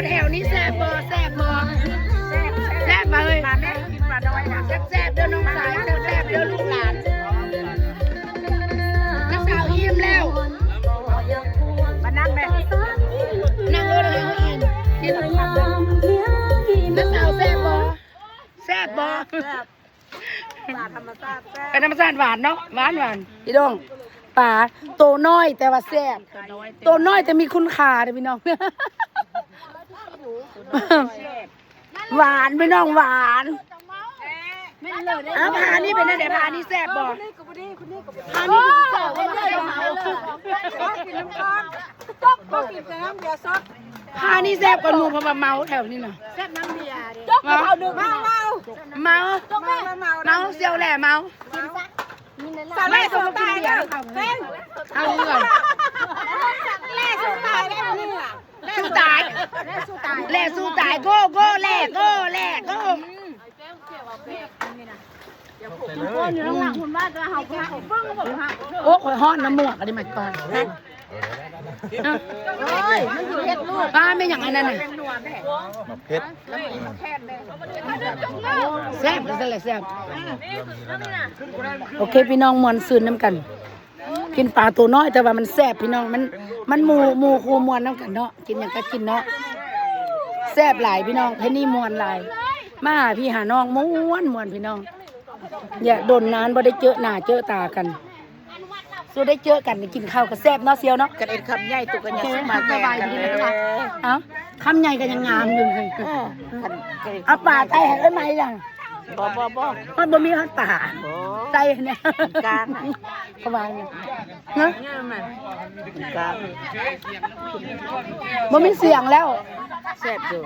แถวนี้แซ่บบ่แซ่บบ่แซ่บบ่เฮ้ยมาแม่กินปลาน้อยนะแซ่บเด้อน้องสายแซ่บเด้อลูกหลานนักสาวอิ่มแล้วมานั่งแม่นั่งเลยอิ่มกินผักนักสาวแซ่บบ่แซ่บบ่ธรรมชาติธรรมชาติหวานเนาะหวานพี่ดงปลาโตน้อยแต่ว่าแซ่บโตน้อยแต่มีคุณค่าเลยพี่น้องหวานพี่น้องหวานพานี่เป็นอะไรพานี่แซ่บบ่พานี่คือเจ้าพานี่แซ่บกว่าหนูเพราะว่าเมาแถวนี้น่ะแซ่บน้ำเบียร์ดิเมาเซียวแหล่เมาแม่สู้ตายเเอาเงินแม่สู้ตายสู้ตายแหล่สู้ตายโก้แหล่โก้โอ้ข่อยฮ้อนน้ำหมวกอะไรมาก่อนป้าไม่อย่างนั้นน่ะเผ็ดแซ่บแซ่บโอเคพี่น้องมวนซื่นน้ำกันกินปลาตัวน้อยแต่ว่ามันแซ่บพี่น้องมันหมูคูมวนน้ำกันเนาะกินอย่างก็กินเนาะแซ่บหลายพี่น้องเพนี่มวนหลายมาพี่หาน้องมวนพี่น้องอย่าโดนนานบ่ได้เจอหน้าเจอตากันสู้ได้เจอกันกินข้าวกับแซ่บเนาะเซียวเนาะกันเอ็ดคำใหญ่ตุกันยังมาสบายดีนะคะเอ้าคำใหญ่กันยังงามอยู่เลยเอาป่าไตแห้งได้ไหมล่ะบ่มันบ่มีฮอดป่าไตเนี่ยกลางสบายเนี่ยนะกลางบ่มีเสียงแล้วแซ่บอยู่